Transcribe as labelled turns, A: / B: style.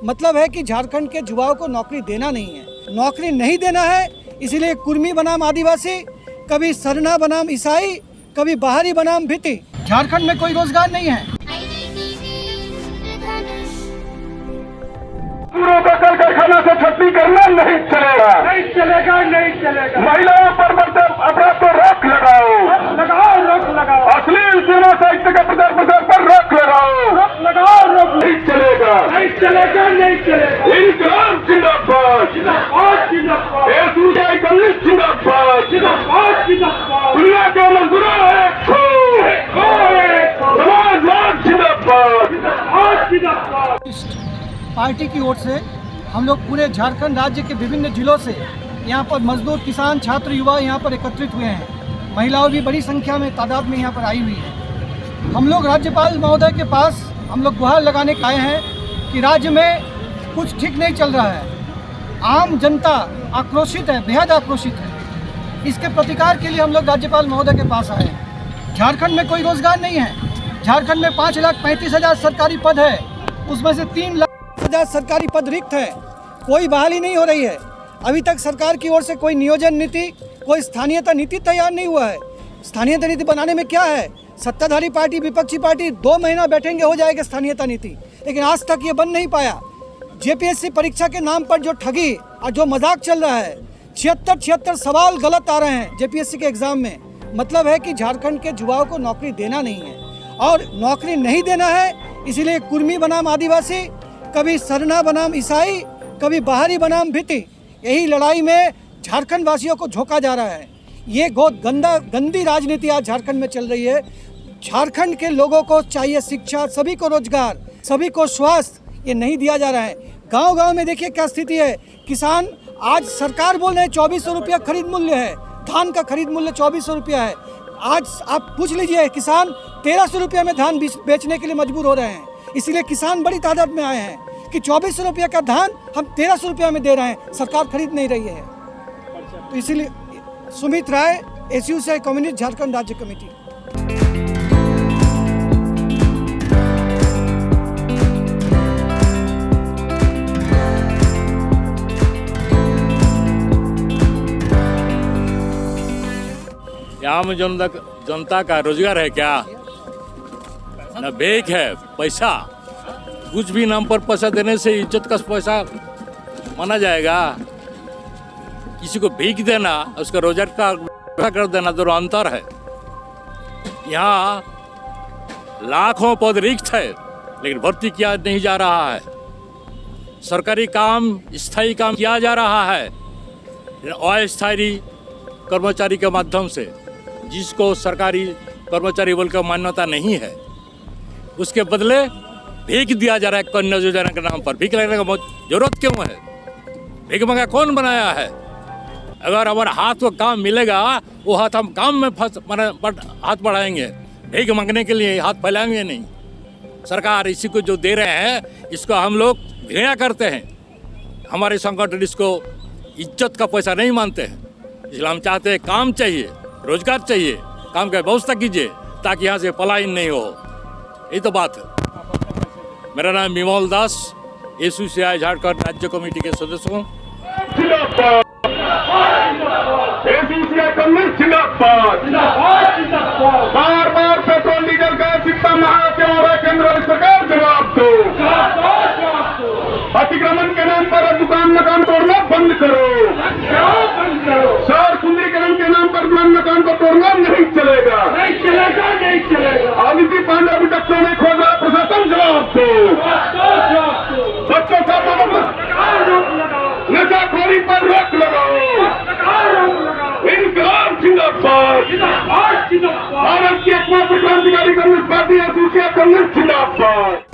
A: मतलब है कि झारखंड के युवाओं को नौकरी देना नहीं है, नौकरी नहीं देना है। इसीलिए कुर्मी बनाम आदिवासी, कभी सरना बनाम ईसाई, कभी बाहरी बनाम भित्ती। झारखंड में कोई रोजगार नहीं है।
B: कल कारखाना से छटनी करना नहीं चलेगा,
C: नहीं चलेगा, नहीं चलेगा।
B: महिलाओं पर बढ़ते अपराध पर रोक लगाओ,
C: लगाओ, रोक लगाओ।
B: अश्लील सिनेमा साहित्य के प्रचार प्रसार पर रोक लगाओ,
C: रोक लगाओ, रोक
B: नहीं चलेगा,
C: नहीं चलेगा, नहीं चलेगा।
B: इनकलाब जिंदाबाद,
C: जिंदाबाद, जिंदाबाद।
B: एसयूसीआई कम्युनिस्ट जिंदाबाद,
C: जिंदाबाद, जिंदाबाद।
B: दुनिया के मजदूरों समाजवाद जिंदाबाद,
C: जिंदाबाद, जिंदाबाद।
A: पार्टी की ओर से हम लोग पूरे झारखंड राज्य के विभिन्न जिलों से यहाँ पर मजदूर, किसान, छात्र, युवा यहाँ पर एकत्रित हुए हैं। महिलाओं भी बड़ी संख्या में तादाद में यहाँ पर आई हुई है। हम लोग राज्यपाल महोदय के पास हम लोग गुहार लगाने आए हैं कि राज्य में कुछ ठीक नहीं चल रहा है। आम जनता आक्रोशित है, बेहद आक्रोशित है। इसके प्रतिकार के लिए हम लोग राज्यपाल महोदय के पास आए हैं। झारखंड में कोई रोजगार नहीं है। झारखंड में 5,35,000 सरकारी पद है, उसमें से 3,00,000 सरकारी पद रिक्त है। कोई बहाली नहीं हो रही है। अभी तक सरकार की ओर से कोई नियोजन नीति, कोई स्थानीयता नीति तैयार नहीं हुआ है। स्थानीयता नीति बनाने में क्या है, सत्ताधारी पार्टी, विपक्षी पार्टी 2 महीना बैठेंगे, हो जाएगा स्थानीयता नीति, लेकिन आज तक ये बन नहीं पाया। जेपीएससी परीक्षा के नाम पर जो ठगी और जो मजाक चल रहा है, 76 सवाल गलत आ रहे हैं जेपीएससी के एग्जाम में। मतलब है कि झारखंड के युवाओं को नौकरी देना नहीं है और नौकरी नहीं देना है। इसीलिए कुर्मी बनाम आदिवासी, कभी सरना बनाम ईसाई, कभी बाहरी बनाम भित्ती, यही लड़ाई में झारखंड वासियों को झोंका जा रहा है। ये बहुत गंदी राजनीति आज झारखंड में चल रही है। झारखंड के लोगों को चाहिए शिक्षा, सभी को रोजगार, सभी को स्वास्थ्य, ये नहीं दिया जा रहा है। गांव-गांव में देखिए क्या स्थिति है। किसान, आज सरकार बोल रहे हैं 2400 रुपया खरीद मूल्य है, धान का खरीद मूल्य 2400 रुपया है। आज आप पूछ लीजिए, किसान 1300 रुपया में धान बेचने के लिए मजबूर हो रहे हैं। इसीलिए किसान बड़ी तादाद में आए हैं कि 2400 रुपया का धान हम 1300 रुपया में दे रहे हैं, सरकार खरीद नहीं रही है। तो इसीलिए सुमित राय, एसयूसीआई कम्युनिस्ट झारखंड राज्य कमेटी।
D: यहाँ में जनता का रोजगार है क्या? न बेक है पैसा। कुछ भी नाम पर पैसा देने से इज्जत का पैसा माना जाएगा। किसी को भीख देना, उसका रोजगार का कर देना, दो अंतर है। यहाँ लाखों पद रिक्त है, लेकिन भर्ती किया नहीं जा रहा है। सरकारी काम, स्थायी काम किया जा रहा है अस्थायी कर्मचारी के माध्यम से, जिसको सरकारी कर्मचारी बोलकर मान्यता नहीं है। उसके बदले भीख दिया जा रहा है कन्या योजना के नाम पर। भीख लगने का जरूरत क्यों है? भीख मंगा कौन बनाया है? अगर हमारा हाथ को काम मिलेगा, वो हाथ हम काम में हाथ बढ़ाएंगे। भीख मांगने के लिए हाथ फैलाएंगे नहीं। सरकार इसी को जो दे रहे हैं, इसको हम लोग घृणा करते हैं। हमारे संगठन इसको इज्जत का पैसा नहीं मानते हैं। इसलिए हम चाहते हैं काम चाहिए, रोजगार चाहिए, काम का व्यवस्था कीजिए ताकि यहाँ से पलायन नहीं हो। यही तो बात है। मेरा नाम विमल दास, एसयूसीआई झारखंड राज्य कमेटी के सदस्य हूँ।
B: एसयूसीआई कम्युनिस्ट जिंदाबाद, बार बार पेट्रोल डीजल का इतना महंगा क्यों हो रहा है? केंद्र सरकार जवाब दो। अतिक्रमण के नाम पर दुकान मकान तोड़ना बंद करो। शहर सुंदरीकरण के नाम पर मकान को तोड़ना नहीं चलेगा,
C: नहीं चलेगा, नहीं चलेगा।
B: आदित्य पांडे अभी तक क्यों नहीं खोज रहा? प्रशासन जवाब दो। बच्चों का नशाखोरी पर रोक लगाओ। इनकलाब जिंदाबाद, भारत की एकमात्र क्रांतिकारी कम्युनिस्ट पार्टी एसयूसीआई कम्युनिस्ट जिंदाबाद।